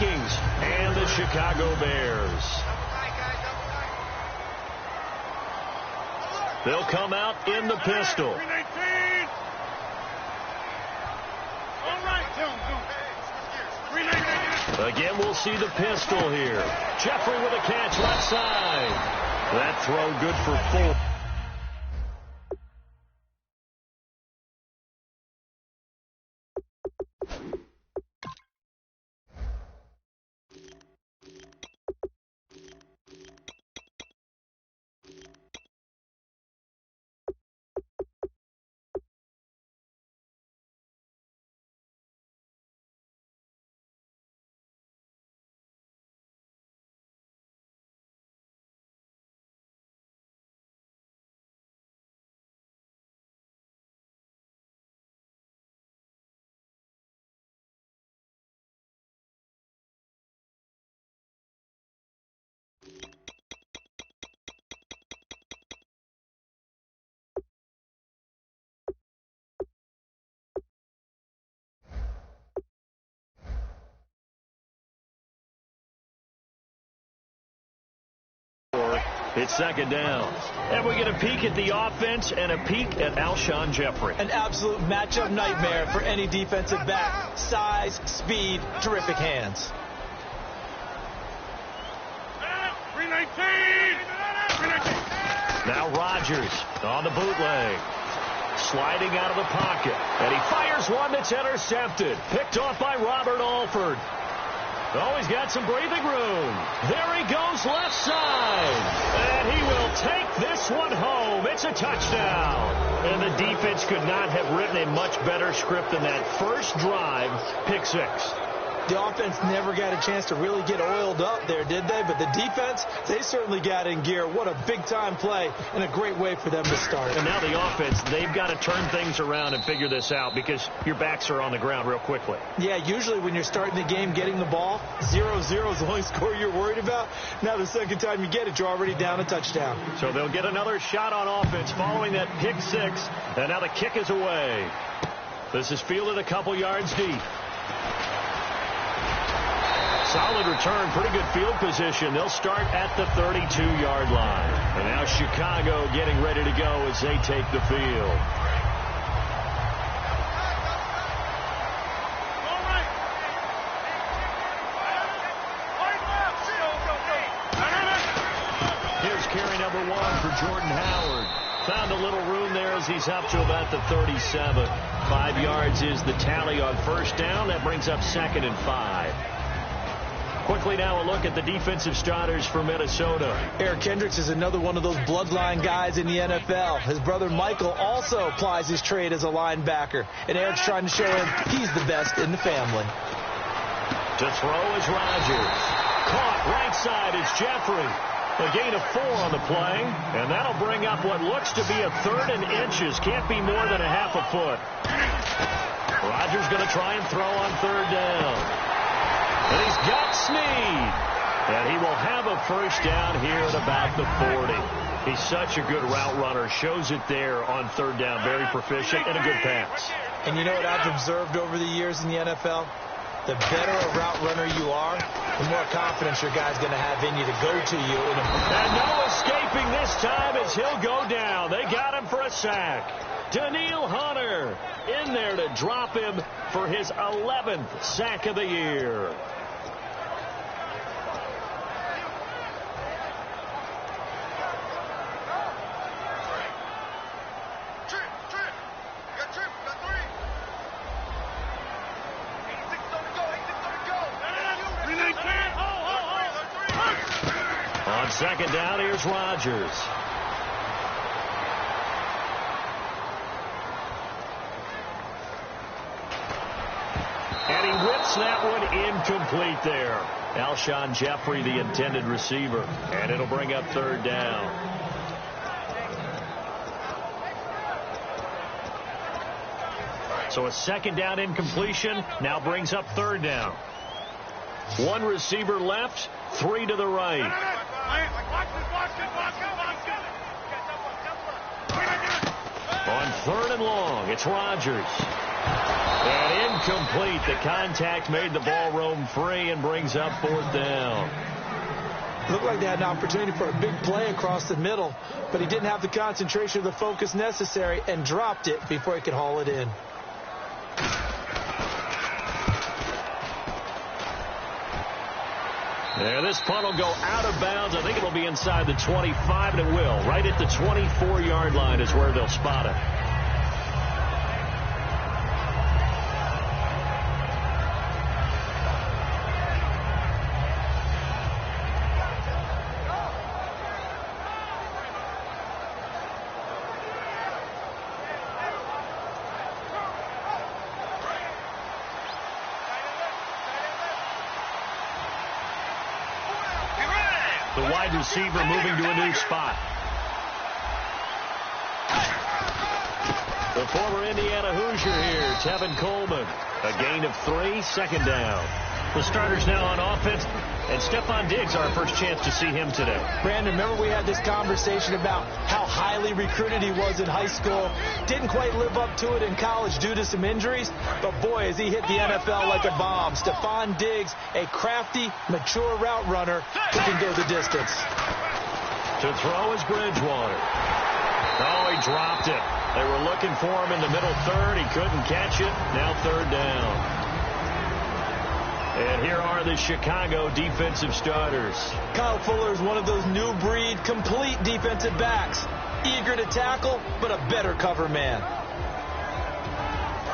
Vikings and the Chicago Bears. They'll come out in the pistol. Again, we'll see the pistol here. Jeffrey with a catch left side. That throw good for 4. It's second down. And we get a peek at the offense and a peek at Alshon Jeffrey. An absolute matchup nightmare for any defensive back. Size, speed, terrific hands. 319. Now Rodgers on the bootleg. Sliding out of the pocket. And he fires one that's intercepted. Picked off by Robert Alford. Oh, he's got some breathing room. There he goes left side. And he will take this one home. It's a touchdown. And the defense could not have written a much better script than that first drive, pick 6. The offense never got a chance to really get oiled up there, did they? But the defense, they certainly got in gear. What a big-time play and a great way for them to start. And now the offense, they've got to turn things around and figure this out because your backs are on the ground real quickly. Yeah, usually when you're starting the game, getting the ball, 0-0 is the only score you're worried about. Now the second time you get it, you're already down a touchdown. So they'll get another shot on offense following that pick 6. And now the kick is away. This is fielded a couple yards deep. Solid return, pretty good field position. They'll start at the 32-yard line. And now Chicago getting ready to go as they take the field. Here's carry number 1 for Jordan Howard. Found a little room there as he's up to about the 37. 5 yards is the tally on first down. That brings up 2nd and 5. Quickly now a look at the defensive starters for Minnesota. Eric Kendricks is another one of those bloodline guys in the NFL. His brother Michael also applies his trade as a linebacker. And Eric's trying to show him he's the best in the family. To throw is Rodgers. Caught right side is Jeffrey. A gain of 4 on the play. And that'll bring up what looks to be a 3rd and inches. Can't be more than a half a foot. Rodgers going to try and throw on 3rd down. And he's got Snead. And he will have a first down here at about the 40. He's such a good route runner. Shows it there on 3rd down. Very proficient and a good pass. And you know what I've observed over the years in the NFL? The better a route runner you are, the more confidence your guy's going to have in you to go to you. And no escaping this time as he'll go down. They got him for a sack. Daniil Hunter in there to drop him for his 11th sack of the year. On 2nd down, here's Rodgers. And he whips that one incomplete there. Alshon Jeffrey, the intended receiver. And it'll bring up 3rd down. So a 2nd down incompletion now brings up 3rd down. 1 receiver left, 3 to the right. On 3rd and long, it's Rodgers. And incomplete. The contact made the ball roam free and brings up 4th down. Looked like they had an opportunity for a big play across the middle, but he didn't have the concentration or the focus necessary and dropped it before he could haul it in. And this punt will go out of bounds. I think it'll be inside the 25, and it will. Right at the 24-yard line is where they'll spot it. The wide receiver moving to a new spot. The former Indiana Hoosier here, Tevin Coleman. A gain of 3, 2nd down. The starters now on offense, and Stephon Diggs, our first chance to see him today. Brandon, remember we had this conversation about how highly recruited he was in high school. Didn't quite live up to it in college due to some injuries, but boy, has he hit the NFL like a bomb. Stephon Diggs, a crafty, mature route runner who can go the distance. To throw is Bridgewater. Oh, he dropped it. They were looking for him in the middle third. He couldn't catch it. Now 3rd down. And here are the Chicago defensive starters. Kyle Fuller is one of those new breed, complete defensive backs. Eager to tackle, but a better cover man.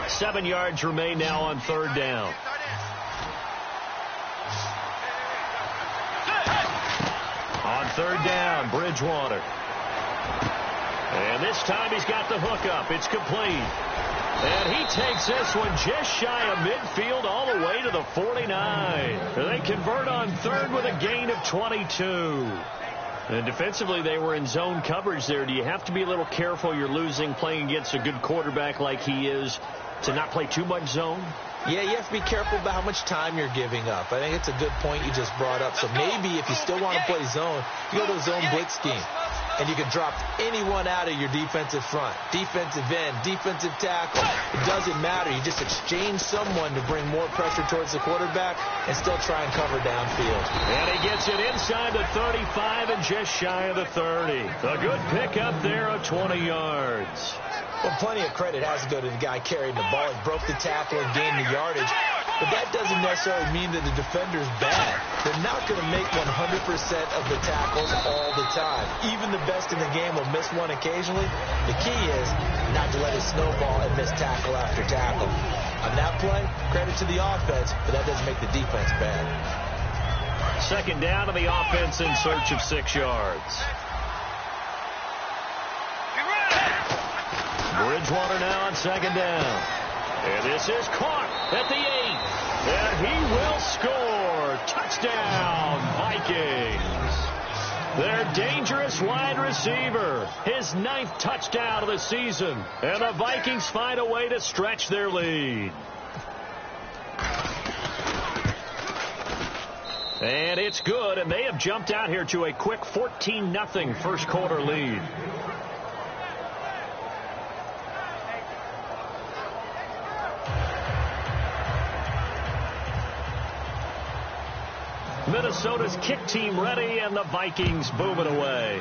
7 yards remain now on 3rd down. On 3rd down, Bridgewater. And this time he's got the hook up. It's complete. And he takes this one just shy of midfield all the way to the 49. They convert on 3rd with a gain of 22. And defensively, they were in zone coverage there. Do you have to be a little careful? You're losing playing against a good quarterback like he is to not play too much zone? Yeah, you have to be careful about how much time you're giving up. I think it's a good point you just brought up. So maybe if you still want to play zone, you go to a zone blitz scheme. And you can drop anyone out of your defensive front. Defensive end, defensive tackle. It doesn't matter. You just exchange someone to bring more pressure towards the quarterback and still try and cover downfield. And he gets it inside the 35 and just shy of the 30. A good pickup there of 20 yards. Well, plenty of credit has to go to the guy carrying the ball. He broke the tackle and gained the yardage. But that doesn't necessarily mean that the defender's bad. They're not going to make 100% of the tackles all the time. Even the best in the game will miss one occasionally. The key is not to let it snowball and miss tackle after tackle. On that play, credit to the offense, but that doesn't make the defense bad. 2nd down to the offense in search of 6 yards. Bridgewater now on 2nd down. And this is caught at the 8. And he will score. Touchdown, Vikings. Their dangerous wide receiver. His 9th touchdown of the season. And the Vikings find a way to stretch their lead. And it's good, and they have jumped out here to a quick 14-0 first quarter lead. Minnesota's kick team ready, and the Vikings boom it away.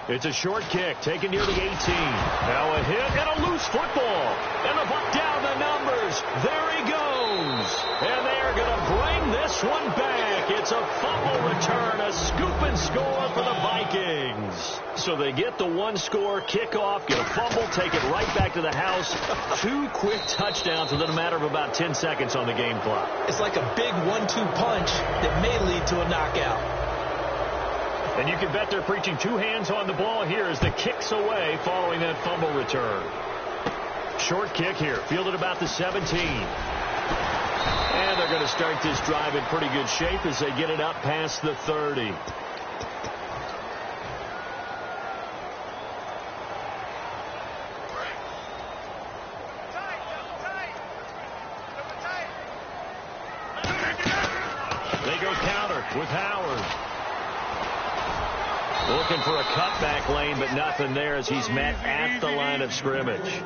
It's a short kick taken near the 18. Now a hit and a loose football. And the buck down the numbers. There he goes. And they're going to bring this one back. It's a fumble return, a scoop and score for the Vikings. So they get the 1-score kickoff, get a fumble, take it right back to the house. 2 quick touchdowns within a matter of about 10 seconds on the game clock. It's like a big 1-2 punch that may lead to a knockout. And you can bet they're preaching 2 hands on the ball here as the kick's away following that fumble return. Short kick here, fielded about the 17. And they're going to start this drive in pretty good shape as they get it up past the 30. They go counter with Howard. Looking for a cutback lane, but nothing there as he's met at the line of scrimmage.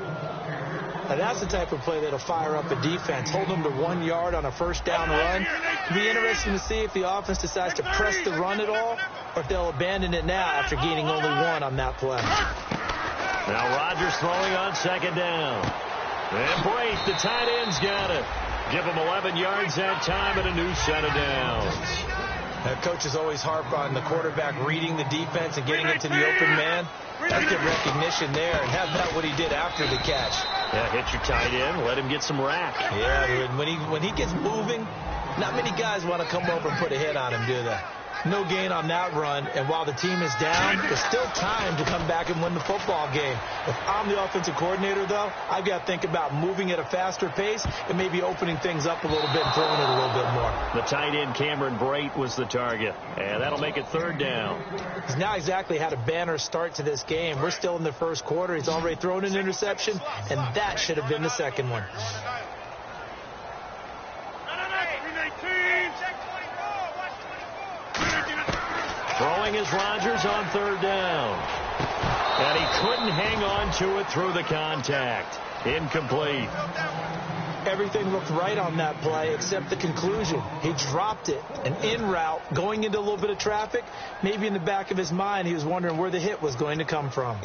Now, that's the type of play that'll fire up a defense. Hold them to 1 yard on a first down run. It'll be interesting to see if the offense decides to press the run at all or if they'll abandon it now after gaining only 1 on that play. Now Rodgers throwing on second down. And Brate, the tight end's got it. Give him 11 yards that time and a new set of downs. Coaches always harp on the quarterback reading the defense and getting into the open man. That's good recognition there. And how about what he did after the catch? Yeah, hit your tight end, let him get some rack. Yeah, when he gets moving, not many guys want to come over and put a hit on him, do they? No gain on that run, and while the team is down, there's still time to come back and win the football game. If I'm the offensive coordinator, though, I've got to think about moving at a faster pace and maybe opening things up a little bit and throwing it a little bit more. The tight end, Cameron Brate, was the target, and that'll make it third down. He's not exactly had a banner start to this game. We're still in the first quarter. He's already thrown an interception, and that should have been the second one. Throwing is Rodgers on third down. And he couldn't hang on to it through the contact. Incomplete. Everything looked right on that play except the conclusion. He dropped it, an in route, going into a little bit of traffic. Maybe in the back of his mind he was wondering where the hit was going to come from.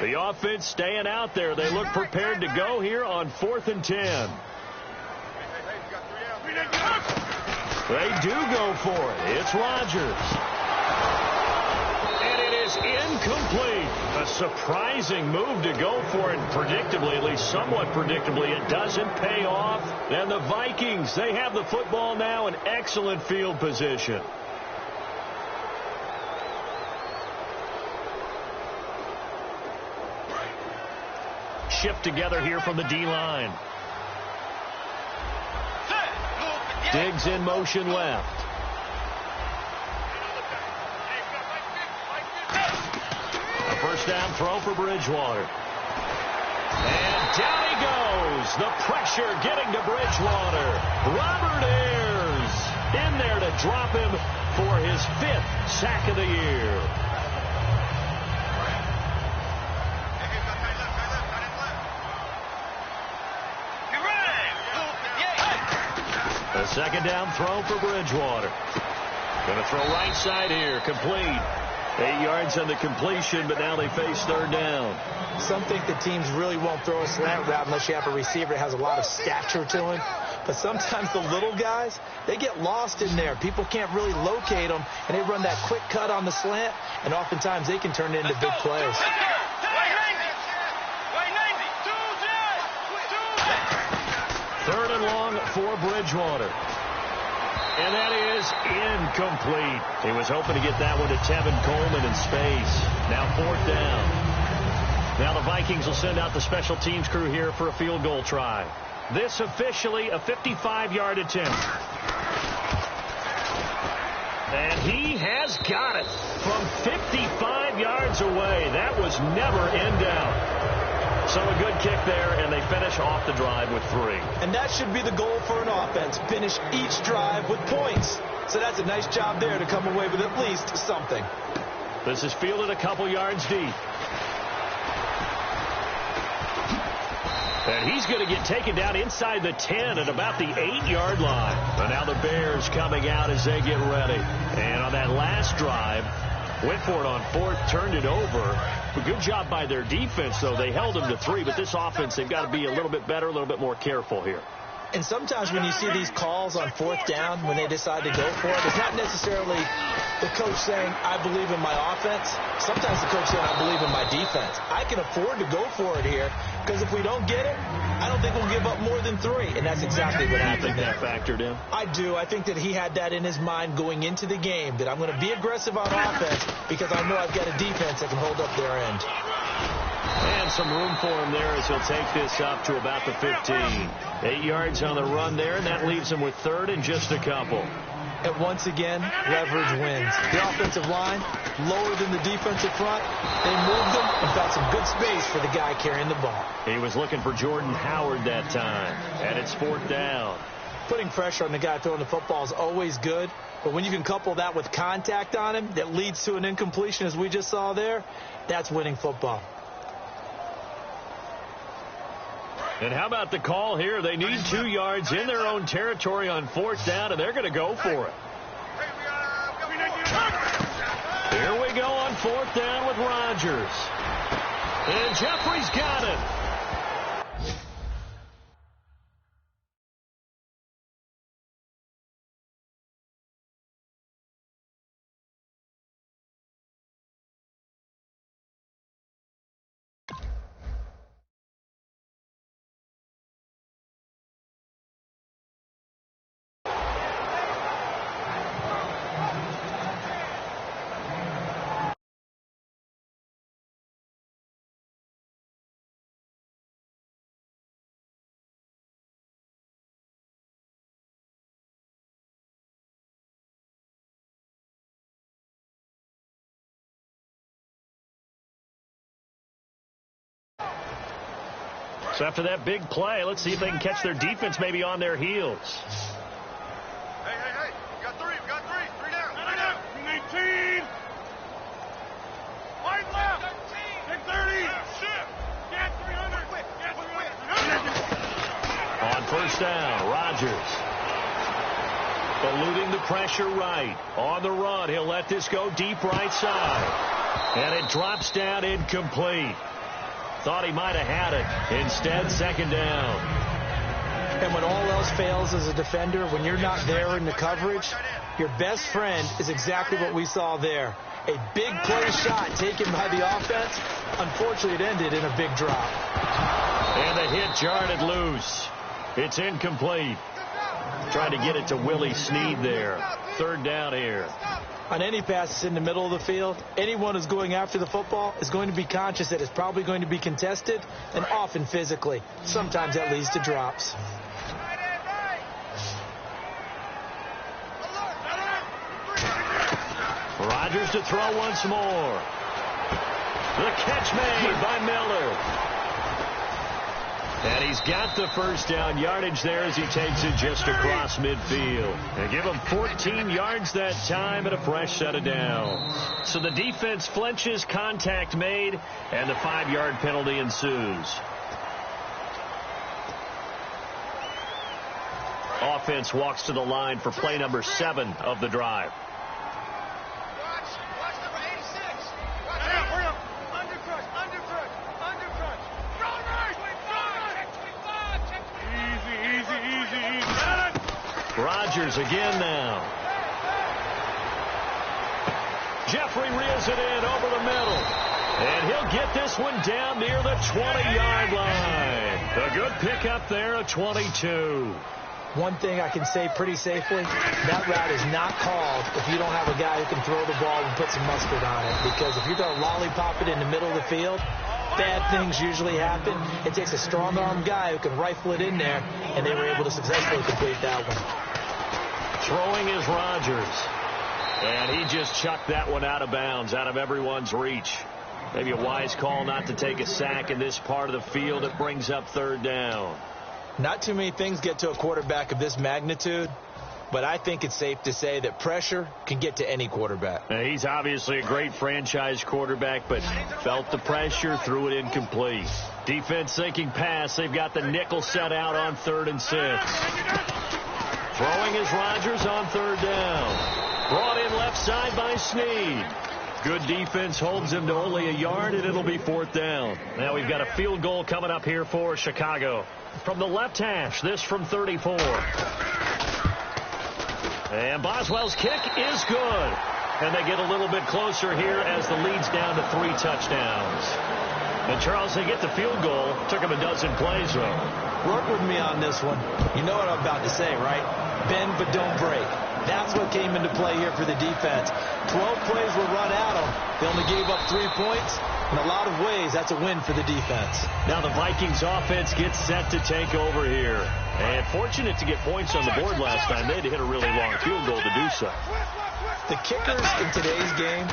The offense staying out there. They look prepared to go here on 4th and 10. They do go for it. It's Rodgers. And it is incomplete. A surprising move to go for it. Predictably, at least somewhat predictably, it doesn't pay off. And the Vikings, they have the football now in excellent field position. Shift together here from the D-line. Diggs in motion left. A first down throw for Bridgewater. And down he goes. The pressure getting to Bridgewater. Robert Ayers in there to drop him for his 5th sack of the year. A second down throw for Bridgewater. Going to throw right side here. Complete. 8 yards on the completion, but now they face third down. Some think the teams really won't throw a slant route unless you have a receiver that has a lot of stature to him. But sometimes the little guys, they get lost in there. People can't really locate them, and they run that quick cut on the slant, and oftentimes they can turn it into big plays. Third and long for Bridgewater. And that is incomplete. He was hoping to get that one to Tevin Coleman in space. Now 4th down. Now the Vikings will send out the special teams crew here for a field goal try. This officially a 55-yard attempt. And he has got it from 55 yards away. That was never in doubt. So a good kick there, and they finish off the drive with 3. And that should be the goal for an offense, finish each drive with points. So that's a nice job there to come away with at least something. This is fielded a couple yards deep. And he's going to get taken down inside the 10 at about the 8-yard line. And now the Bears coming out as they get ready. And on that last drive, went for it on 4th, turned it over. A good job by their defense, though. They held them to 3, but this offense, they've got to be a little bit better, a little bit more careful here. And sometimes when you see these calls on 4th down, when they decide to go for it, it's not necessarily the coach saying, I believe in my offense. Sometimes the coach saying, I believe in my defense. I can afford to go for it here, because if we don't get it, I don't think we'll give up more than 3. And that's exactly what happened there. You think that factored in? I do. I think that he had that in his mind going into the game, that I'm going to be aggressive on offense because I know I've got a defense that can hold up their end. And some room for him there as he'll take this up to about the 15. 8 yards on the run there, and that leaves him with 3rd and just a couple. And once again, leverage wins. The offensive line, lower than the defensive front. They moved them and found some good space for the guy carrying the ball. He was looking for Jordan Howard that time. And it's 4th down. Putting pressure on the guy throwing the football is always good, but when you can couple that with contact on him that leads to an incompletion, as we just saw there, that's winning football. And how about the call here? They need 2 yards in their own territory on 4th down, and they're going to go for it. Here we go on 4th down with Rodgers. And Jeffrey's got it. So after that big play, let's see if they can catch their defense maybe on their heels. Hey. We got 3. We got 3. 3 down. 3 down. 19. Wide left. 30. Get 300. Get 300. On 1st down, Rodgers. Eluding the pressure right. On the run, he'll let this go deep right side. And it drops down incomplete. Thought he might have had it. Instead, 2nd down. And when all else fails as a defender, when you're not there in the coverage, your best friend is exactly what we saw there. A big play shot taken by the offense. Unfortunately, it ended in a big drop. And the hit jarred it loose. It's incomplete. Trying to get it to Willie Snead there. 3rd down here. On any passes in the middle of the field, anyone who's going after the football is going to be conscious that it's probably going to be contested, and often physically. Sometimes that leads to drops. Rodgers to throw once more. The catch made by Miller. And he's got the 1st down yardage there as he takes it just across midfield. And give him 14 yards that time and a fresh set of downs. So the defense flinches, contact made, and the 5-yard penalty ensues. Offense walks to the line for play number 7 of the drive. Rodgers again now. Jeffrey reels it in over the middle. And he'll get this one down near the 20-yard line. A good pickup there, a 22. One thing I can say pretty safely, that route is not called if you don't have a guy who can throw the ball and put some mustard on it. Because if you're going to lollipop it in the middle of the field, bad things usually happen. It takes a strong-arm guy who can rifle it in there, and they were able to successfully complete that one. Throwing is Rodgers. And he just chucked that one out of bounds, out of everyone's reach. Maybe a wise call not to take a sack in this part of the field. It brings up 3rd down. Not too many things get to a quarterback of this magnitude, but I think it's safe to say that pressure can get to any quarterback. Now, he's obviously a great franchise quarterback, but felt the pressure, threw it incomplete. Defense thinking pass. They've got the nickel set out on 3rd and 6. Throwing is Rodgers on 3rd down. Brought in left side by Snead. Good defense holds him to only a yard, and it'll be 4th down. Now we've got a field goal coming up here for Chicago. From the left hash, this from 34. And Boswell's kick is good. And they get a little bit closer here as the lead's down to 3 touchdowns. And, Charles, they get the field goal. Took them a dozen plays, though. Work with me on this one. You know what I'm about to say, right? Bend but don't break. That's what came into play here for the defense. 12 plays were run at them. They only gave up 3 points. In a lot of ways, that's a win for the defense. Now the Vikings offense gets set to take over here. And fortunate to get points on the board last time. They had to hit a really long field goal to do so. The kickers in today's game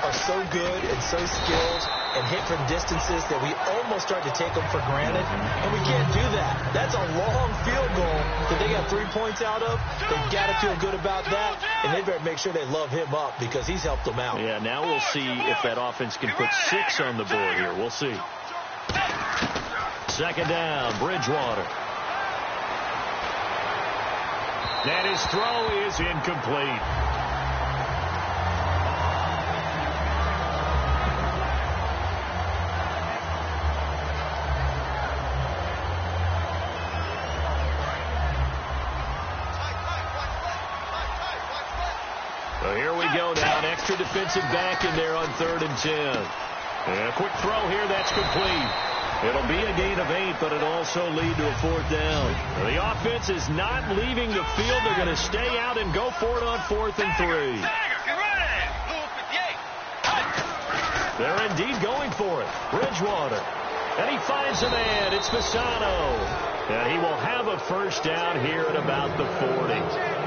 are so good and so skilled. and hit from distances that we almost start to take them for granted, and we can't do that. That's a long field goal that they got 3 points out of. They've got to feel good about that, and they better make sure they love him up because he's helped them out. Yeah, now we'll see if that offense can put 6 on the board here. We'll see. Second down, Bridgewater. And his throw is incomplete. So here we go now. An extra defensive back in there on 3rd and 10. And a quick throw here. That's complete. It'll be a gain of 8, but it'll also lead to a 4th down. The offense is not leaving the field. They're going to stay out and go for it on 4th and 3. They're indeed going for it. Bridgewater. And he finds a man. It's Fasano. And he will have a first down here at about the 40.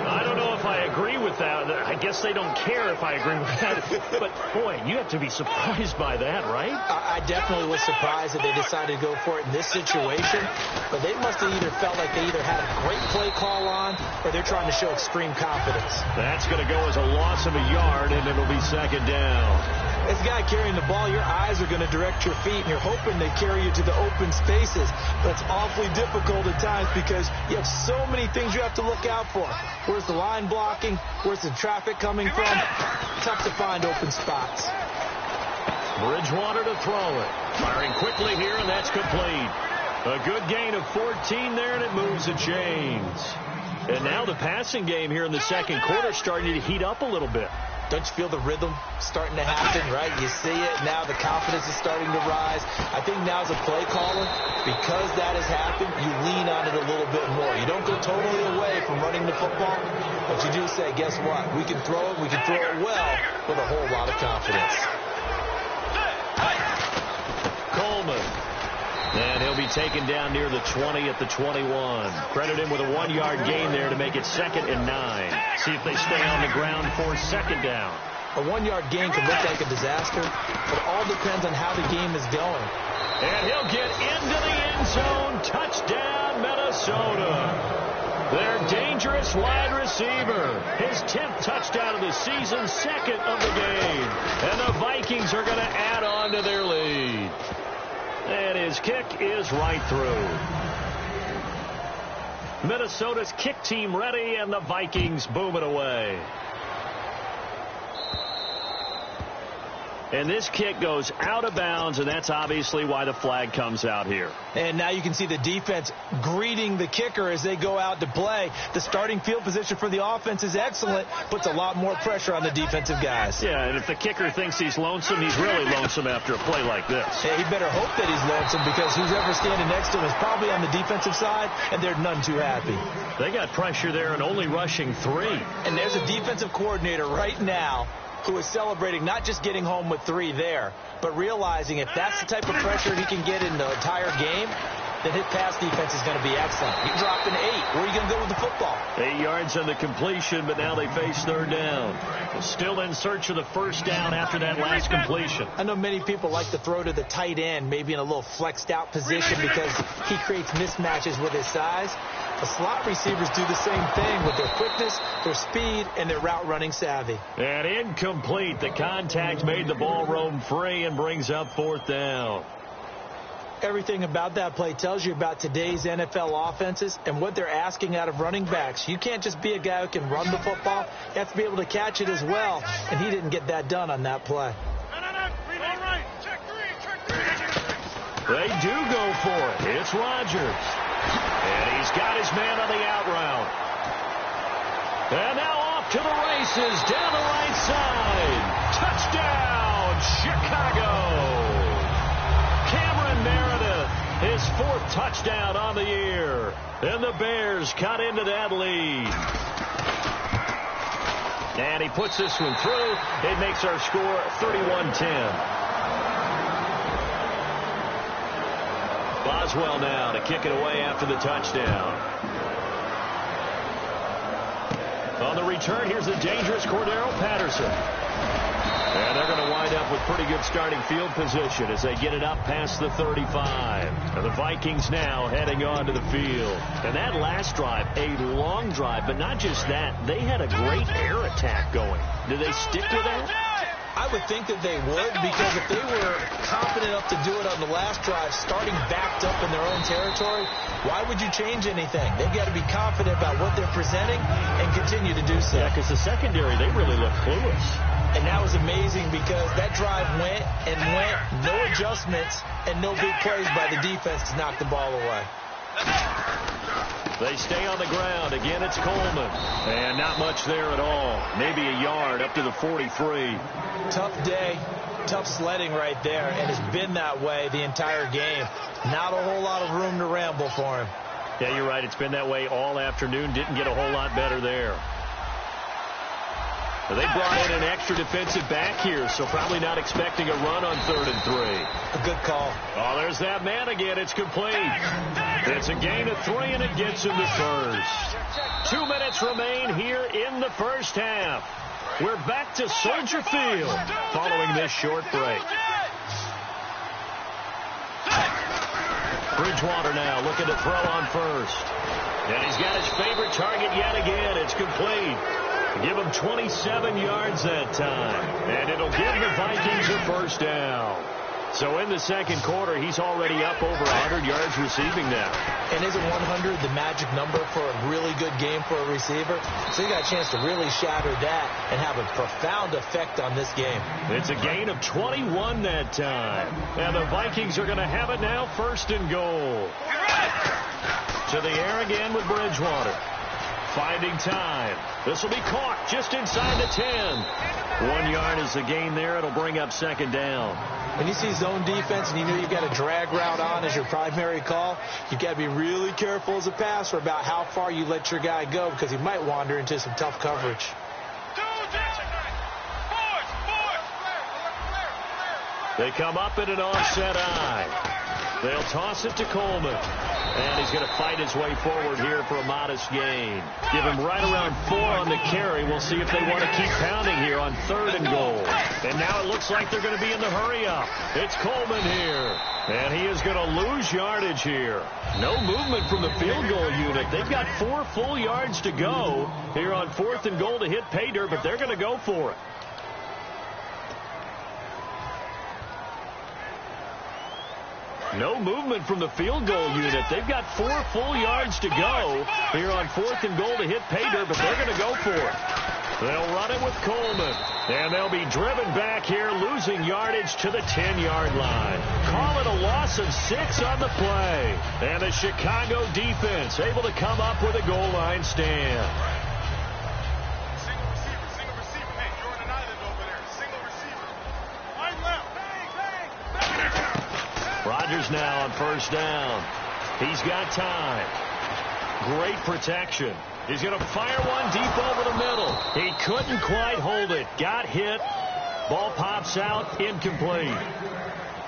I don't know if I agree with that. I guess they don't care if I agree with that. But, boy, you have to be surprised by that, right? I definitely was surprised that they decided to go for it in this situation. But they must have either felt like they either had a great play call on or they're trying to show extreme confidence. That's going to go as a loss of a yard, and it'll be 2nd down. As a guy carrying the ball, your eyes are going to direct your feet, and you're hoping they carry you to the open spaces. But it's awfully difficult at times because you have so many things you have to look out for. Where's the line blocking? Where's the traffic coming from? Tough to find open spots. Bridgewater to throw it. Firing quickly here, and that's complete. A good gain of 14 there, and it moves the chains. And now the passing game here in the second quarter starting to heat up a little bit. Don't you feel the rhythm starting to happen, right? You see it. Now the confidence is starting to rise. I think now as a play caller, because that has happened, you lean on it a little bit more. You don't go totally away from running the football, but you do say, guess what? We can throw it. We can throw it well with a whole lot of confidence. Coleman. And he'll be taken down near the 20 at the 21. Credit him with a 1-yard gain there to make it 2nd and 9. See if they stay on the ground for 2nd down. A 1-yard gain could look like a disaster, but it all depends on how the game is going. And he'll get into the end zone. Touchdown, Minnesota. Their dangerous wide receiver. His 10th touchdown of the season, 2nd of the game. And the Vikings are going to add on to their lead. And his kick is right through. Minnesota's kick team ready, and the Vikings boom it away. And this kick goes out of bounds, and that's obviously why the flag comes out here. And now you can see the defense greeting the kicker as they go out to play. The starting field position for the offense is excellent, puts a lot more pressure on the defensive guys. Yeah, and if the kicker thinks he's lonesome, he's really lonesome after a play like this. Yeah, he better hope that he's lonesome because who's ever standing next to him is probably on the defensive side, and they're none too happy. They got pressure there and only rushing 3. And there's a defensive coordinator right now who is celebrating not just getting home with 3 there, but realizing if that's the type of pressure he can get in the entire game, then his pass defense is going to be excellent. You drop an 8. Where are you going to go with the football? 8 yards on the completion, but now they face 3rd down. Still in search of the 1st down after that last completion. I know many people like to throw to the tight end, maybe in a little flexed out position because he creates mismatches with his size. The slot receivers do the same thing with their quickness, their speed, and their route running savvy. And incomplete. The contact made the ball roam free and brings up 4th down. Everything about that play tells you about today's NFL offenses and what they're asking out of running backs. You can't just be a guy who can run the football. You have to be able to catch it as well, and he didn't get that done on that play. They do go for it. It's Rodgers. And he's got his man on the out route. And now off to the races down the right side. Touchdown, Chicago. Cameron Meredith, his 4th touchdown on the year. And the Bears cut into that lead. And he puts this one through. It makes our score 31-10. Boswell now to kick it away after the touchdown. On the return, here's the dangerous Cordero Patterson. And they're going to wind up with pretty good starting field position as they get it up past the 35. And the Vikings now heading on to the field. And that last drive, a long drive, but not just that. They had a great air attack going. Do they stick with that? I would think that they would, because if they were confident enough to do it on the last drive, starting backed up in their own territory, why would you change anything? They've got to be confident about what they're presenting and continue to do so. Yeah, because the secondary, they really look clueless. And that was amazing because that drive went and went, no adjustments, and no big plays by the defense to knock the ball away. They stay on the ground. Again, it's Coleman. And not much there at all. Maybe a yard up to the 43. Tough day, tough sledding right there, and it's been that way the entire game. Not a whole lot of room to ramble for him. Yeah, you're right. It's been that way all afternoon. Didn't get a whole lot better there. They brought in an extra defensive back here, so probably not expecting a run on 3rd and 3. A good call. Oh, there's that man again. It's complete. It's a gain of 3, and it gets him to first. 2 minutes remain here in the first half. We're back to Soldier Field following this short break. Bridgewater now looking to throw on first. And he's got his favorite target yet again. It's complete. Give him 27 yards that time. And it'll give the Vikings a first down. So in the second quarter, he's already up over 100 yards receiving now. And isn't 100 the magic number for a really good game for a receiver? So you got a chance to really shatter that and have a profound effect on this game. It's a gain of 21 that time. And the Vikings are going to have it now, 1st and goal. To the air again with Bridgewater. Finding time. This will be caught just inside the 10. 1 yard is the gain there. It'll bring up 2nd down. When you see zone defense and you know you've got a drag route on as your primary call, you've got to be really careful as a passer about how far you let your guy go because he might wander into some tough coverage. They come up in an offset eye. They'll toss it to Coleman. And he's going to fight his way forward here for a modest gain. Give him right around 4 on the carry. We'll see if they want to keep pounding here on 3rd and goal. And now it looks like they're going to be in the hurry-up. It's Coleman here. And he is going to lose yardage here. No movement from the field goal unit. They've got 4 full yards to go here on 4th and goal to hit pay dirt, but they're going to go for it. No movement from the field goal unit. They've got 4 full yards to go here on 4th and goal to hit pay dirt, but they're going to go for it. They'll run it with Coleman, and they'll be driven back here, losing yardage to the 10-yard line. Call it a loss of 6 on the play. And the Chicago defense able to come up with a goal line stand. Single receiver. Hey, Jordan Island over there. Single receiver. Wide left. Rodgers now on 1st down. He's got time. Great protection. He's going to fire one deep over the middle. He couldn't quite hold it. Got hit. Ball pops out. Incomplete.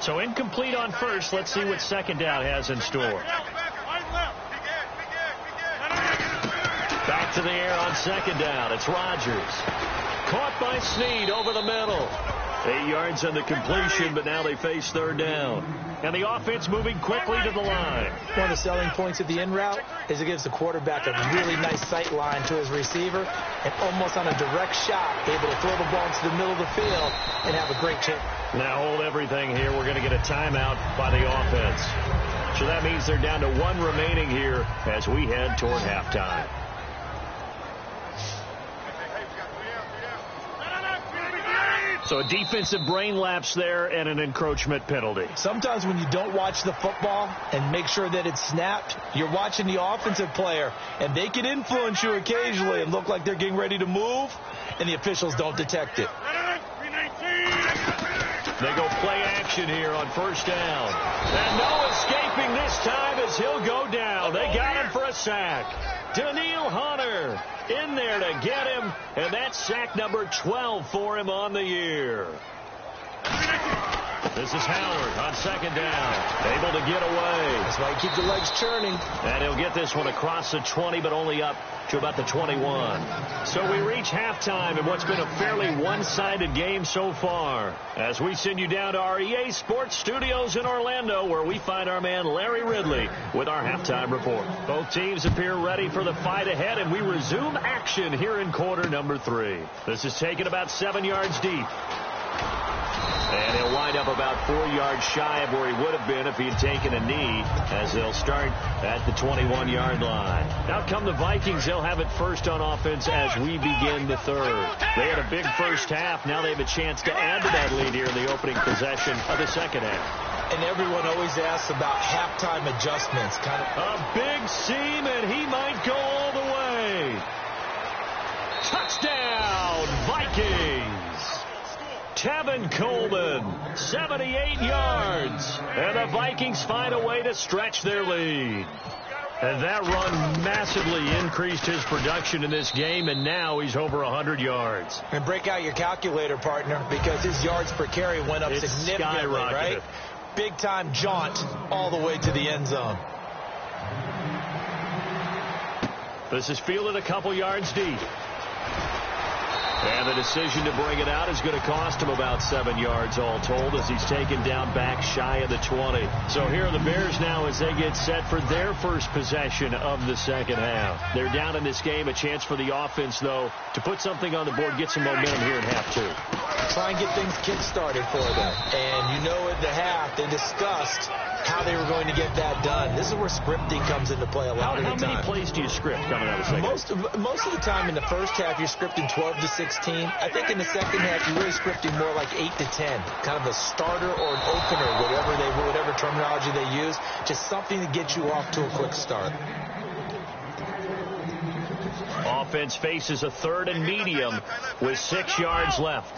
So incomplete on first. Let's see what 2nd down has in store. Back to the air on 2nd down. It's Rodgers. Caught by Snead over the middle. 8 yards on the completion, but now they face 3rd down. And the offense moving quickly to the line. One of the selling points of the in route is it gives the quarterback a really nice sight line to his receiver and almost on a direct shot, able to throw the ball into the middle of the field and have a great chip. Now hold everything here. We're going to get a timeout by the offense. So that means they're down to 1 remaining here as we head toward halftime. So a defensive brain lapse there and an encroachment penalty. Sometimes when you don't watch the football and make sure that it's snapped, you're watching the offensive player, and they can influence you occasionally and look like they're getting ready to move, and the officials don't detect it. They go play action here on 1st down. And no escaping this time as he'll go down. They got him for a sack. Daniil Hunter in there to get him, and that's sack number 12 for him on the year. This is Howard on second down. Able to get away. That's why you keep the legs churning. And he'll get this one across the 20, but only up to about the 21. So we reach halftime in what's been a fairly one-sided game so far. As we send you down to our EA Sports Studios in Orlando, where we find our man Larry Ridley with our halftime report. Both teams appear ready for the fight ahead, and we resume action here in quarter number 3. This is taken about 7 yards deep. And he'll wind up about 4 yards shy of where he would have been if he had taken a knee, as they'll start at the 21-yard line. Out come the Vikings. They'll have it first on offense as we begin the third. They had a big first half. Now they have a chance to add to that lead here in the opening possession of the second half. And everyone always asks about halftime adjustments. A big seam, and he might go all the way. Touchdown, Vikings. Tevin Coleman, 78 yards. And the Vikings find a way to stretch their lead. And that run massively increased his production in this game, and now he's over 100 yards. And break out your calculator, partner, because his yards per carry went up significantly, right? Big-time jaunt all the way to the end zone. This is fielded a couple yards deep. And the decision to bring it out is going to cost him about 7 yards all told, as he's taken down back shy of the 20. So here are the Bears now as they get set for their first possession of the second half. They're down in this game. A chance for the offense, though, to put something on the board, get some momentum here in half 2. Try and get things kick-started for them. And you know at the half they discussed how they were going to get that done. This is where scripting comes into play a lot of the time. How many plays do you script coming out of the second half? Most of the time in the first half, you're scripting 12 to 16. I think in the second half, you're really scripting more like 8 to 10. Kind of a starter or an opener, whatever terminology they use. Just something to get you off to a quick start. Offense faces a 3rd and medium with 6 yards left.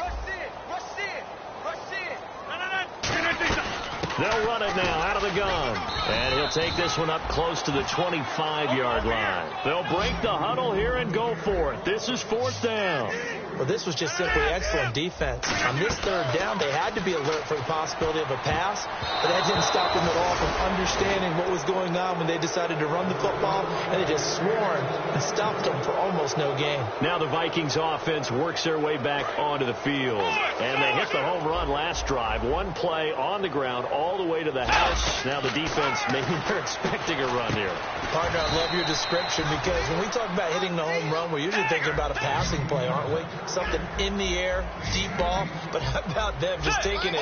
They'll run it now out of the gun. And he'll take this one up close to the 25-yard line. They'll break the huddle here and go for it. This is 4th down. Well, this was just simply excellent defense. On this 3rd down, they had to be alert for the possibility of a pass, but that didn't stop them at all from understanding what was going on when they decided to run the football, and they just swarmed and stopped them for almost no gain. Now the Vikings offense works their way back onto the field, and they hit the home run last drive. One play on the ground all the way to the house. Now the defense, maybe they're expecting a run here. Partner, I love your description, because when we talk about hitting the home run, we're usually thinking about a passing play, aren't we? Something in the air, deep ball, but how about them just taking it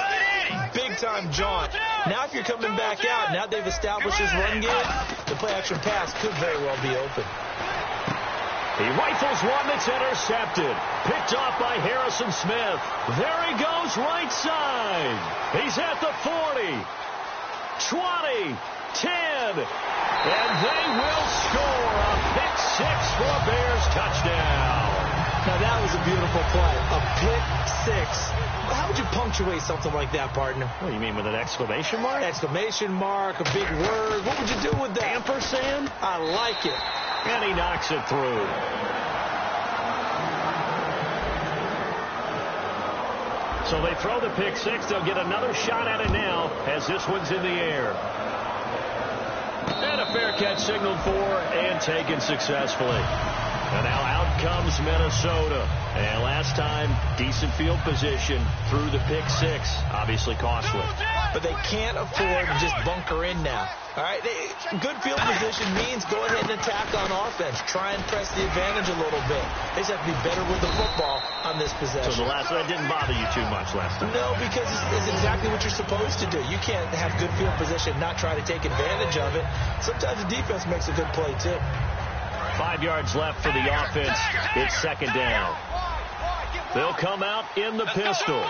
big-time jaunt? Now if you're coming back out, now they've established his run game, the play-action pass could very well be open. He rifles one that's intercepted. Picked off by Harrison Smith. There he goes right side. He's at the 40, 20, 10, and they will score a pick 6 for a Bears touchdown. Now, that was a beautiful play. A pick 6. How would you punctuate something like that, partner? What do you mean, with an exclamation mark? Exclamation mark, a big word. What would you do with that? Ampersand? I like it. And he knocks it through. So they throw the pick 6. They'll get another shot at it now as this one's in the air. And a fair catch signaled for and taken successfully. And now out comes Minnesota. And last time, decent field position through the pick 6. Obviously costly. But they can't afford to just bunker in now. All right, good field position means go ahead and attack on offense. Try and press the advantage a little bit. They just have to be better with the football on this possession. So that didn't bother you too much last time? No, because it's exactly what you're supposed to do. You can't have good field position and not try to take advantage of it. Sometimes the defense makes a good play, too. 5 yards left for the offense. It's 2nd down. They'll come out in the pistol.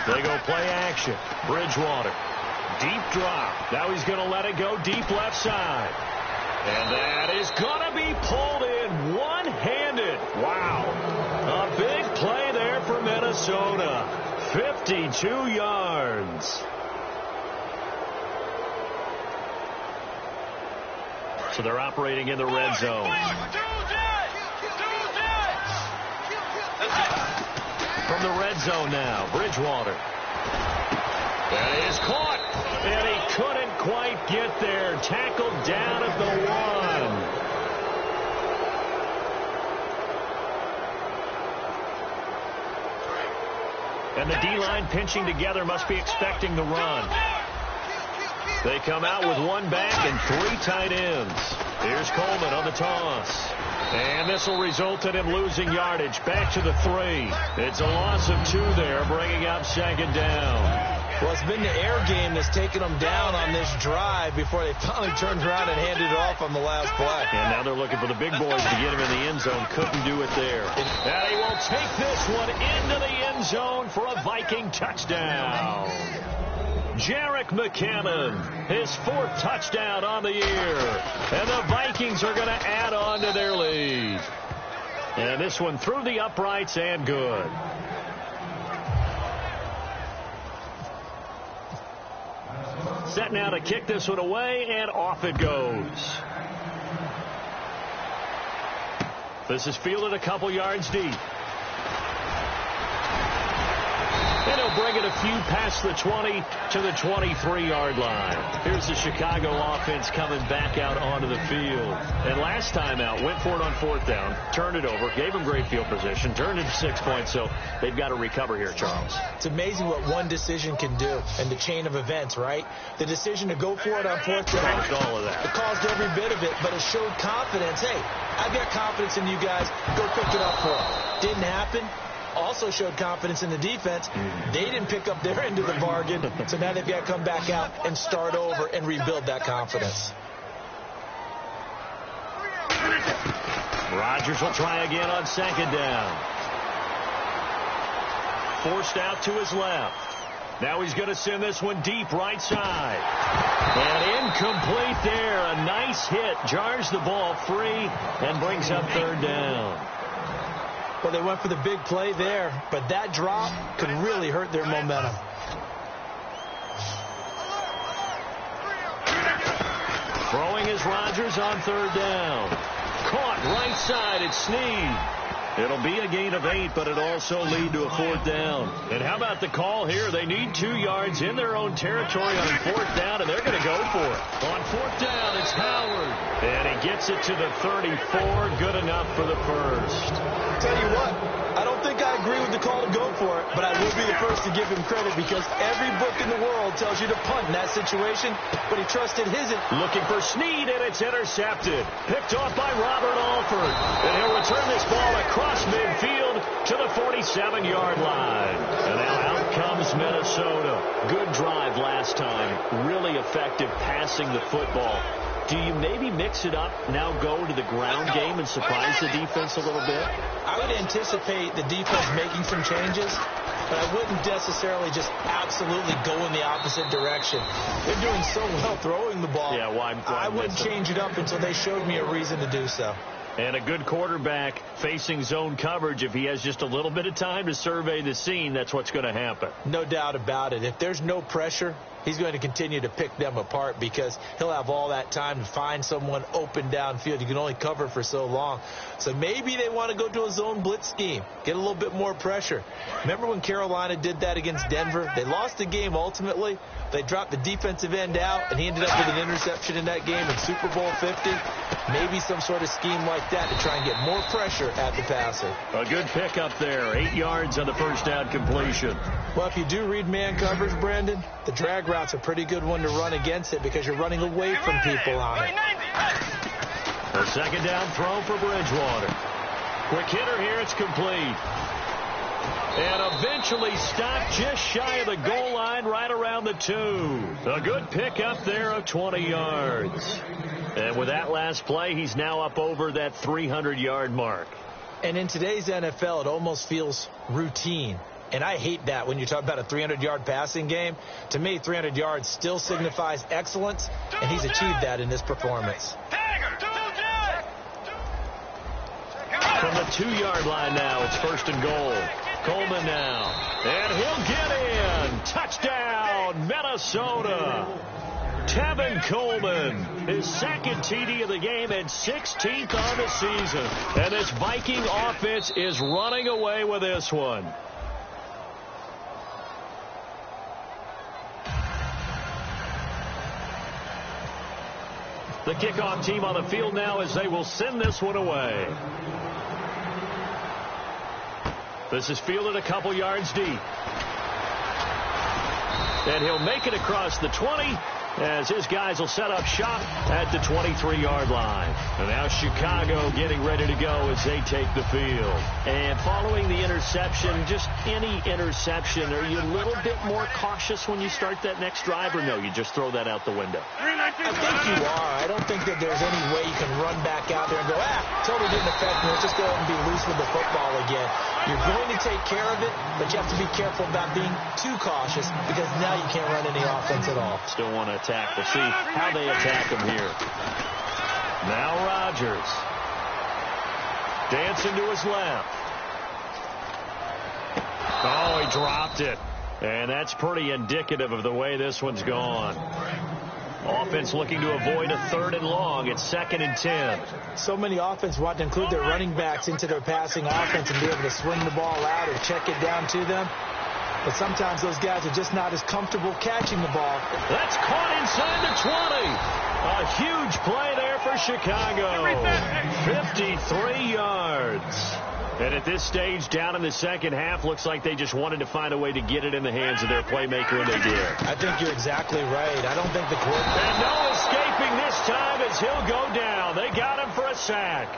They go play action. Bridgewater. Deep drop. Now he's going to let it go deep left side. And that is going to be pulled in one-handed. Wow. A big play there for Minnesota. 52 yards. So they're operating in the red zone. from the red zone now. Bridgewater. That is caught. And he couldn't quite get there. Tackled down at the 1. And the D-line pinching together must be expecting the run. They come out with one back and 3 tight ends. Here's Coleman on the toss. And this will result in him losing yardage. Back to the 3. It's a loss of 2 there, bringing up second down. Well, it's been the air game that's taken them down on this drive before they finally turned around and handed it off on the last play. And now they're looking for the big boys to get him in the end zone. Couldn't do it there. And he will take this one into the end zone for a Viking touchdown. Jerick McKinnon, his 4th touchdown on the year. And the Vikings are going to add on to their lead. And this one through the uprights and good. Set now to kick this one away, and off it goes. This is fielded a couple yards deep. And he'll bring it a few past the 20 to the 23-yard line. Here's the Chicago offense coming back out onto the field. And last time out, went for it on 4th down, turned it over, gave them great field position, turned it 6 points, so they've got to recover here, Charles. It's amazing what one decision can do in the chain of events, right? The decision to go for it on 4th down. Caused all of that. It caused every bit of it, but it showed confidence. Hey, I've got confidence in you guys. Go pick it up for them. Didn't happen. Also showed confidence in the defense. They didn't pick up their end of the bargain, so now they've got to come back out and start over and rebuild that confidence. Rodgers will try again on 2nd down. Forced out to his left. Now he's going to send this one deep right side. And incomplete there. A nice hit. Jars the ball free and brings up 3rd down. Well, they went for the big play there, but that drop could really hurt their momentum. Throwing is Rodgers on 3rd down. Caught right side. It's Snead. It'll be a gain of 8, but it'll also lead to a 4th down. And how about the call here? They need 2 yards in their own territory on 4th down, and they're going to go for it. On 4th down, it's Howard. And he gets it to the 34. Good enough for the first. Tell you what, I don't think I agree with the call to go for it, but I will be the first to give him credit because every book in the world tells you to punt in that situation, but he trusted his. Looking for Snead, and it's intercepted. Picked off by Robert Alford. And he'll return this ball across midfield to the 47-yard line. And now out comes Minnesota. Good drive last time. Really effective passing the football. Do you maybe mix it up, now go to the ground game and surprise the defense a little bit? I would anticipate the defense making some changes, but I wouldn't necessarily just absolutely go in the opposite direction. They're doing so well throwing the ball. Yeah, why I wouldn't change it up until they showed me a reason to do so. And a good quarterback facing zone coverage, if he has just a little bit of time to survey the scene, that's what's going to happen. No doubt about it. If there's no pressure, he's going to continue to pick them apart because he'll have all that time to find someone open downfield. You can only cover for so long. So maybe they want to go to a zone blitz scheme, get a little bit more pressure. Remember when Carolina did that against Denver? They lost the game ultimately. They dropped the defensive end out, and he ended up with an interception in that game in Super Bowl 50. Maybe some sort of scheme like that to try and get more pressure at the passer. A good pick up there. 8 yards on the first down completion. Well, if you do read man coverage, Brandon, the drag route's a pretty good one to run against it because you're running away from people on it. A second down throw for Bridgewater. Quick hitter here. It's complete. And eventually stopped just shy of the goal line right around the 2. A good pick up there of 20 yards. And with that last play, he's now up over that 300-yard mark. And in today's NFL, it almost feels routine. And I hate that when you talk about a 300-yard passing game. To me, 300 yards still signifies excellence, and he's achieved that in this performance. From the 2-yard line now, it's 1st and goal. Coleman now, and he'll get in. Touchdown, Minnesota. Tevin Coleman, his 2nd TD of the game and 16th on the season. And this Viking offense is running away with this one. The kickoff team on the field now as they will send this one away. This is fielded a couple yards deep. And he'll make it across the 20 as his guys will set up shop at the 23-yard line. And now Chicago getting ready to go as they take the field. And following the interception, just any interception, are you a little bit more cautious when you start that next drive, or no, you just throw that out the window? I think you are. I don't think that there's any way you can run back out there and go, totally didn't affect me. Let's just go ahead and be loose with the football again. You're going to take care of it, but you have to be careful about being too cautious because now you can't run any offense at all. Still want to attack. We'll see how they attack him here. Now Rodgers. Dancing to his left. Oh, he dropped it. And that's pretty indicative of the way this one's gone. Offense looking to avoid a 3rd and long. It's 2nd and 10. So many offense want to include their running backs into their passing offense and be able to swing the ball out or check it down to them. But sometimes those guys are just not as comfortable catching the ball. That's caught inside the 20. A huge play there for Chicago. 53 yards. And at this stage, down in the second half, looks like they just wanted to find a way to get it in the hands of their playmaker, and they did. I think you're exactly right. I don't think the quarterback... And no escaping this time as he'll go down. They got him for a sack.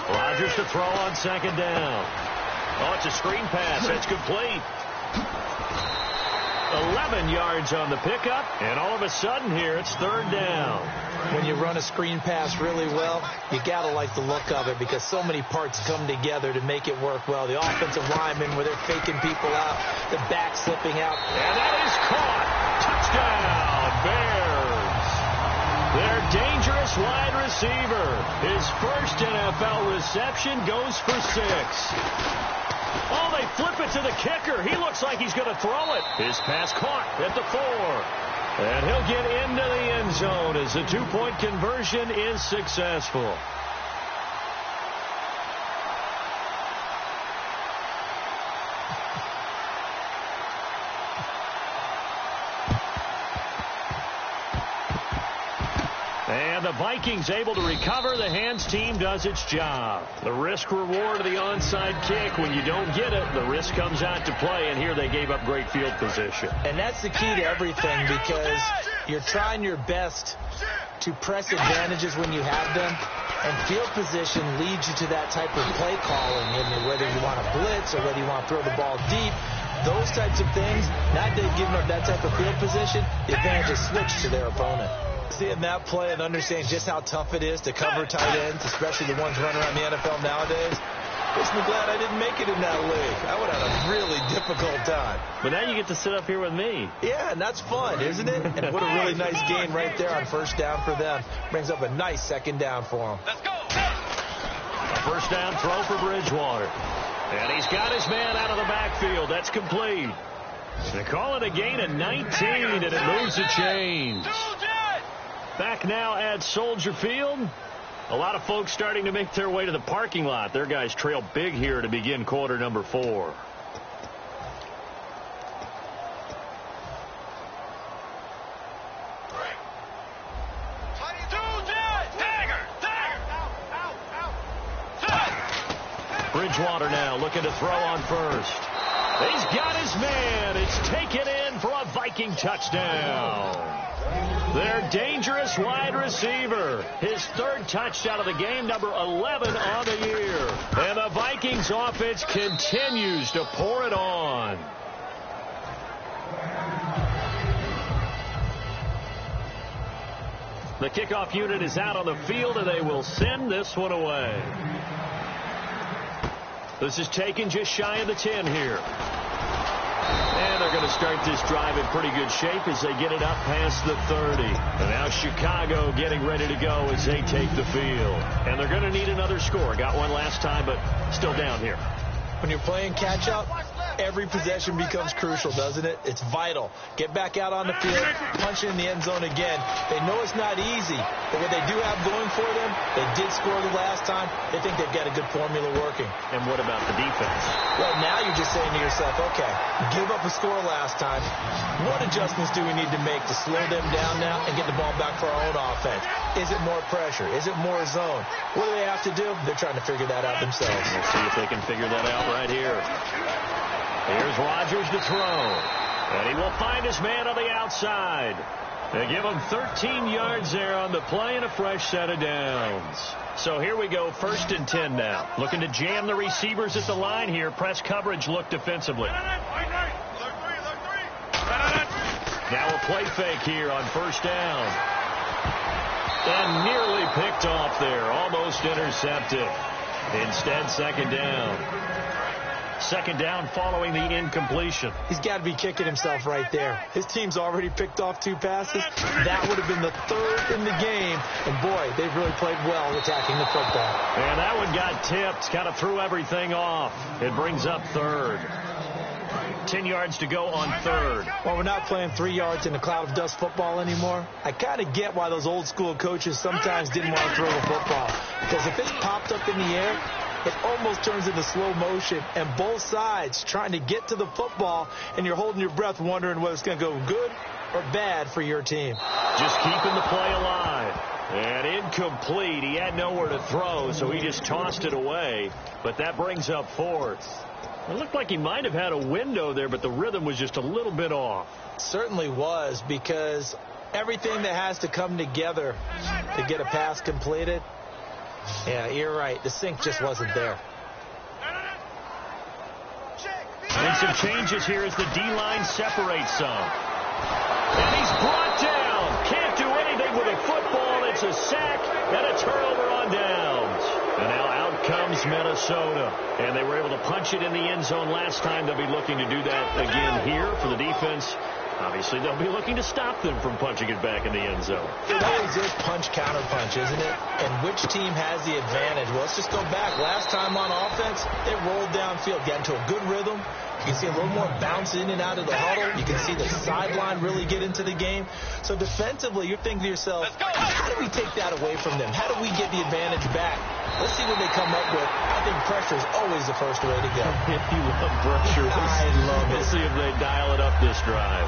Rodgers to throw on 2nd down. Oh, it's a screen pass. That's complete. 11 yards on the pickup, and all of a sudden here it's 3rd down. When you run a screen pass really well, you got to like the look of it because so many parts come together to make it work well. The offensive linemen where they're faking people out, the back slipping out. And that is caught. Touchdown, Bears. Their dangerous wide receiver. His first NFL reception goes for 6. Oh, they flip it to the kicker. He looks like he's going to throw it. His pass caught at the 4. And he'll get into the end zone as the 2-point conversion is successful. And the Vikings able to recover. The hands team does its job. The risk reward of the onside kick. When you don't get it, the risk comes out to play. And here they gave up great field position. And that's the key to everything because you're trying your best to press advantages when you have them. And field position leads you to that type of play calling. And whether you want to blitz or whether you want to throw the ball deep, those types of things, now they've given up that type of field position, the advantage is switched to their opponent. Seeing that play and understanding just how tough it is to cover tight ends, especially the ones running around the NFL nowadays, makes me glad I didn't make it in that league. I would have had a really difficult time. But now you get to sit up here with me. Yeah, and that's fun, isn't it? And what a really nice game right there on 1st down for them. Brings up a nice 2nd down for them. Let's go. A 1st down throw for Bridgewater. And he's got his man out of the backfield. That's complete. They call it a gain of 19, and it moves the chains. Back now at Soldier Field. A lot of folks starting to make their way to the parking lot. Their guys trail big here to begin quarter number 4. Bridgewater now looking to throw on 1st. He's got his man. It's taken in for a Viking touchdown. Their dangerous wide receiver. His 3rd touchdown of the game, number 11 on the year. And the Vikings offense continues to pour it on. The kickoff unit is out on the field, and they will send this one away. This is taken just shy of the 10 here. And they're going to start this drive in pretty good shape as they get it up past the 30. And now Chicago getting ready to go as they take the field. And they're going to need another score. Got one last time, but still down here. When you're playing catch-up, Every possession becomes crucial, doesn't it? It's vital. Get back out on the field, punch it in the end zone again. They know it's not easy, but what they do have going for them, they did score the last time. They think they've got a good formula working. And what about the defense? Well, now you're just saying to yourself, okay, give up a score last time. What adjustments do we need to make to slow them down now and get the ball back for our own offense? Is it more pressure? Is it more zone? What do they have to do? They're trying to figure that out themselves. We'll see if they can figure that out right here. Here's Rodgers to throw. And he will find his man on the outside. They give him 13 yards there on the play and a fresh set of downs. So here we go, 1st and 10 now. Looking to jam the receivers at the line here. Press coverage look defensively. Now a play fake here on 1st down. And nearly picked off there. Almost intercepted. Instead, 2nd down. 2nd down following the incompletion. He's got to be kicking himself right there. His team's already picked off 2 passes. That would have been the 3rd in the game. And, boy, they've really played well attacking the football. And that one got tipped. Kind of threw everything off. It brings up 3rd. 10 yards to go on 3rd. Well, we're not playing 3 yards in a cloud of dust football anymore. I kind of get why those old-school coaches sometimes didn't want to throw the football. Because if it's popped up in the air, it almost turns into slow motion, and both sides trying to get to the football, and you're holding your breath wondering whether it's going to go good or bad for your team. Just keeping the play alive. And incomplete. He had nowhere to throw, so he just tossed it away. But that brings up 4th. It looked like he might have had a window there, but the rhythm was just a little bit off. Certainly was, because everything that has to come together to get a pass completed, yeah, you're right. The sync just wasn't there. And some changes here as the D-line separates some. And he's brought down. Can't do anything with a football. It's a sack and a turnover on downs. And now out comes Minnesota. And they were able to punch it in the end zone last time. They'll be looking to do that again here for the defense. Obviously, they'll be looking to stop them from punching it back in the end zone. It always is punch-counter-punch, isn't it? And which team has the advantage? Well, let's just go back. Last time on offense, they rolled downfield, got into a good rhythm. You can see a little more bounce in and out of the huddle. You can see the sideline really get into the game. So defensively, you're thinking to yourself, how do we take that away from them? How do we get the advantage back? Let's see what they come up with. I think pressure is always the first way to go. If you love pressure, I love it. We'll see if they dial it up this drive.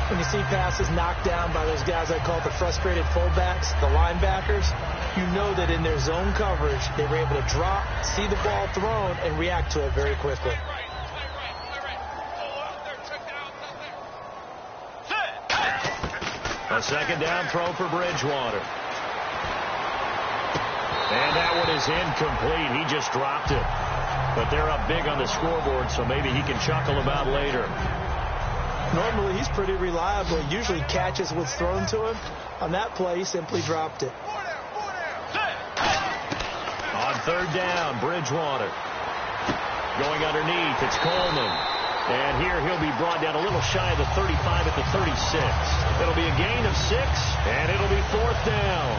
When you see passes knocked down by those guys I call the frustrated fullbacks, the linebackers, you know that in their zone coverage, they were able to drop, see the ball thrown, and react to it very quickly. A 2nd down throw for Bridgewater. And that one is incomplete. He just dropped it. But they're up big on the scoreboard, so maybe he can chuckle about later. Normally, he's pretty reliable. Usually catches what's thrown to him. On that play, he simply dropped it. On 3rd down, Bridgewater. Going underneath, it's Coleman. And here he'll be brought down a little shy of the 35 at the 36. It'll be a gain of 6, and it'll be 4th down.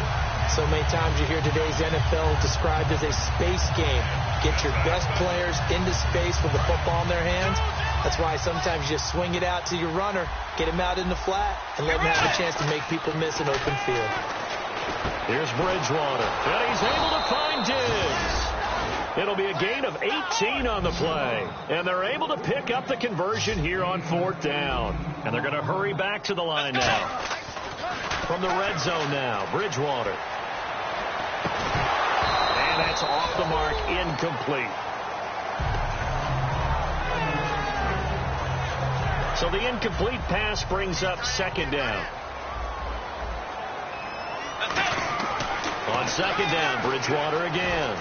So many times you hear today's NFL described as a space game. Get your best players into space with the football in their hands. That's why sometimes you just swing it out to your runner, get him out in the flat, and let him have a chance to make people miss an open field. Here's Bridgewater, and he's able to find Diggs. It'll be a gain of 18 on the play, and they're able to pick up the conversion here on 4th down. And they're going to hurry back to the line now. From the red zone now, Bridgewater. And that's off the mark, incomplete. So the incomplete pass brings up 2nd down. On 2nd down, Bridgewater again.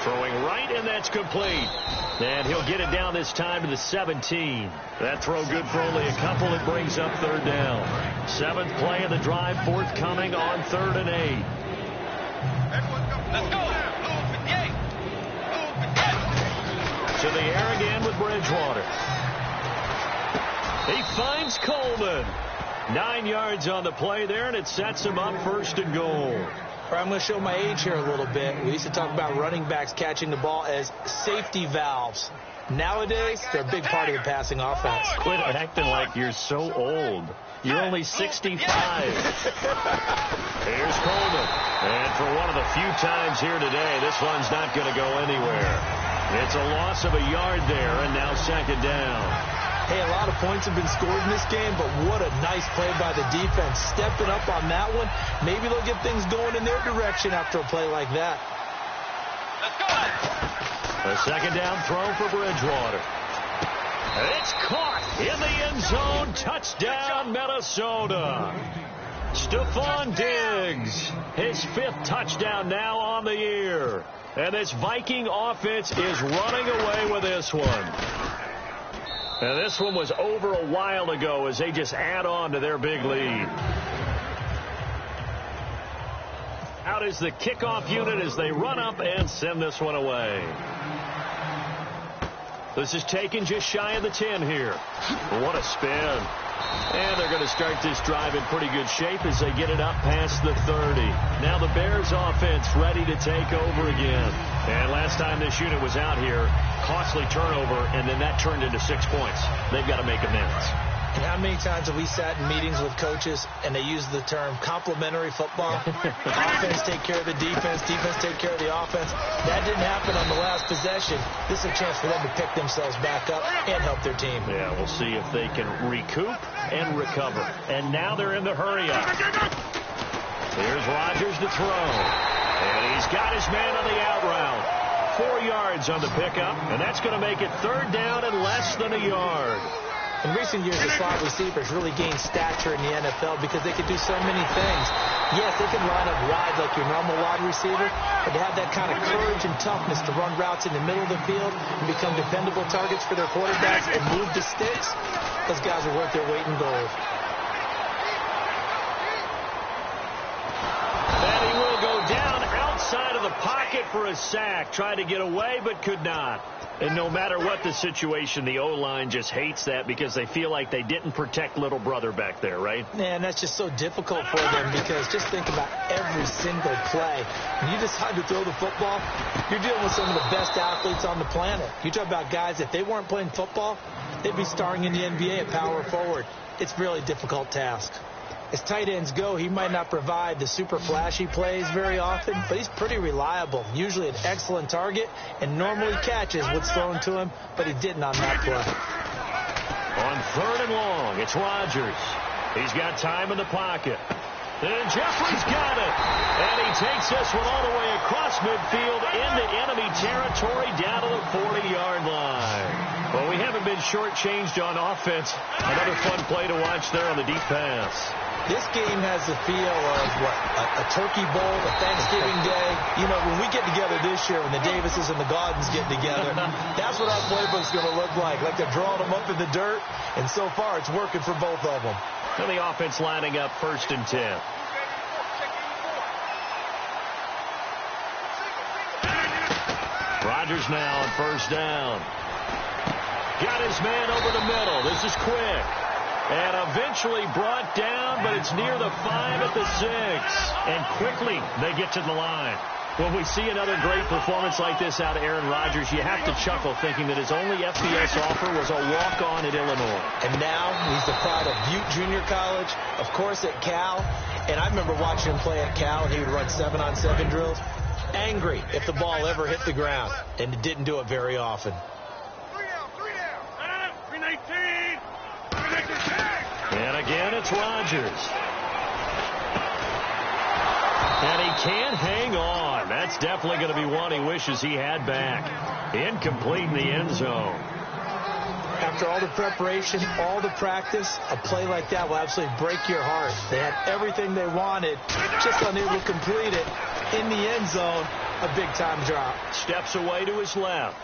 Throwing right, and that's complete. And he'll get it down this time to the 17. That throw good for only a couple. It brings up 3rd down. 7th play of the drive, forthcoming on 3rd and 8. Let's go. To the air again with Bridgewater. He finds Coleman. 9 yards on the play there, and it sets him up 1st and goal. Or I'm going to show my age here a little bit. We used to talk about running backs catching the ball as safety valves. Nowadays, they're a big part of the passing offense. Quit acting like you're so old. You're only 65. Here's Coleman. And for one of the few times here today, this one's not going to go anywhere. It's a loss of a yard there, and now second down. Hey, a lot of points have been scored in this game, but what a nice play by the defense. Stepping up on that one. Maybe they'll get things going in their direction after a play like that. Let's go. A second down throw for Bridgewater. It's caught in the end zone. Touchdown, Minnesota. Stephon Diggs, his 5th touchdown now on the year. And this Viking offense is running away with this one. And this one was over a while ago as they just add on to their big lead. Out is the kickoff unit as they run up and send this one away. This is taken just shy of the 10 here. What a spin. And they're going to start this drive in pretty good shape as they get it up past the 30. Now the Bears offense ready to take over again. And last time this unit was out here, costly turnover, and then that turned into 6 points. They've got to make amends. And how many times have we sat in meetings with coaches and they use the term complementary football? Offense take care of the defense, defense take care of the offense. That didn't happen on the last possession. This is a chance for them to pick themselves back up and help their team. Yeah, we'll see if they can recoup and recover. And now they're in the hurry-up. Here's Rodgers to throw. And he's got his man on the out route. 4 yards on the pickup, and that's going to make it 3rd down and less than a yard. In recent years, the slot receivers really gained stature in the NFL because they could do so many things. Yes, they can line up wide like your normal wide receiver, but to have that kind of courage and toughness to run routes in the middle of the field and become dependable targets for their quarterbacks and move the sticks, those guys are worth their weight in gold. And he will go down outside of the pocket for a sack. Tried to get away, but could not. And no matter what the situation, the O-line just hates that because they feel like they didn't protect little brother back there, right? Man, that's just so difficult for them because just think about every single play. When you decide to throw the football, you're dealing with some of the best athletes on the planet. You talk about guys, if they weren't playing football, they'd be starring in the NBA at power forward. It's a really difficult task. As tight ends go, he might not provide the super flashy plays very often, but he's pretty reliable, usually an excellent target, and normally catches what's thrown to him, but he didn't on that play. On 3rd and long, it's Rodgers. He's got time in the pocket. And Jeffrey's got it. And he takes this one all the way across midfield into enemy territory down to the 40-yard line. Well, we haven't been shortchanged on offense. Another fun play to watch there on the deep pass. This game has the feel of, a turkey bowl, a Thanksgiving day. You know, when we get together this year, when the Davises and the Gaudens get together, that's what our playbook's going to look like they're drawing them up in the dirt, and so far it's working for both of them. And the offense lining up 1st and 10. Rodgers now on 1st down. Got his man over the middle. This is quick. And eventually brought down, but it's near the 5 at the 6. And quickly they get to the line. When we see another great performance like this out of Aaron Rodgers, you have to chuckle thinking that his only FBS offer was a walk-on at Illinois. And now he's the pride of Butte Junior College, of course at Cal. And I remember watching him play at Cal, and he would run 7-on-7 drills. Angry if the ball ever hit the ground, and it didn't do it very often. 3 down. 319. And again, it's Rodgers. And he can't hang on. That's definitely going to be one he wishes he had back. Incomplete in the end zone. After all the preparation, all the practice, a play like that will absolutely break your heart. They had everything they wanted, just unable to complete it. In the end zone, a big-time drop. Steps away to his left.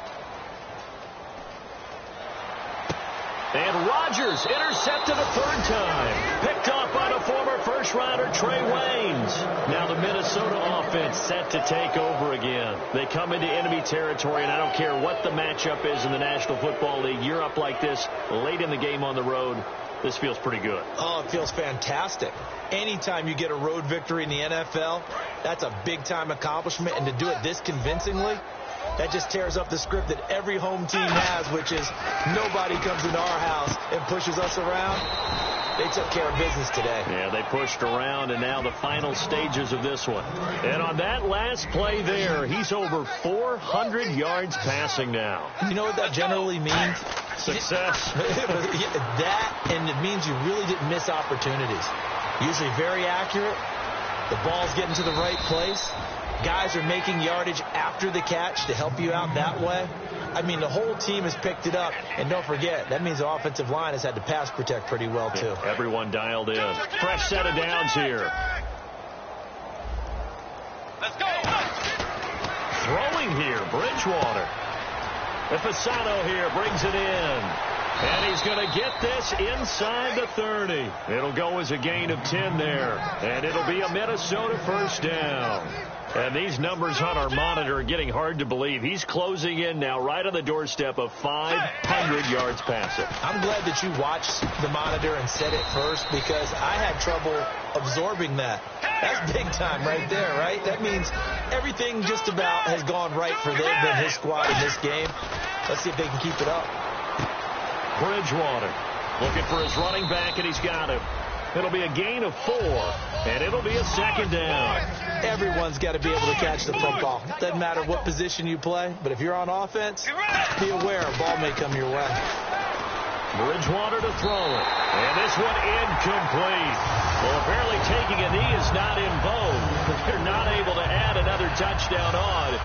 And Rodgers intercepted a 3rd time. Picked off by the former first-rounder Trey Waynes. Now the Minnesota offense set to take over again. They come into enemy territory, and I don't care what the matchup is in the National Football League. You're up like this late in the game on the road. this feels pretty good. Oh, it feels fantastic. Anytime you get a road victory in the NFL, that's a big-time accomplishment. And to do it this convincingly, that just tears up the script that every home team has, which is nobody comes into our house and pushes us around. They took care of business today. Yeah, they pushed around, and now the final stages of this one. And on that last play there, he's over 400 yards passing now. You know what that generally means? Success. That, and it means you really didn't miss opportunities. Usually very accurate. The ball's getting to the right place. Guys are making yardage after the catch to help you out that way. I mean, the whole team has picked it up. And don't forget, that means the offensive line has had to pass protect pretty well, too. Yeah, everyone dialed in. Fresh set of downs here. Let's go. Throwing here, Bridgewater. Fasano here brings it in. And he's going to get this inside the 30. It'll go as a gain of 10 there. And it'll be a Minnesota first down. And these numbers on our monitor are getting hard to believe. He's closing in now right on the doorstep of 500 yards passing. I'm glad that you watched the monitor and said it first, because I had trouble absorbing that. That's big time right there, right? That means everything just about has gone right for them and his squad in this game. Let's see if they can keep it up. Bridgewater looking for his running back, and he's got him. It'll be a gain of 4, and it'll be a second down. Everyone's got to be able to catch the football. Doesn't matter what position you play, but if you're on offense, be aware a ball may come your way. Bridgewater to throw it, and this one incomplete. Well, apparently taking a knee is not in vogue. They're not able to add another touchdown on.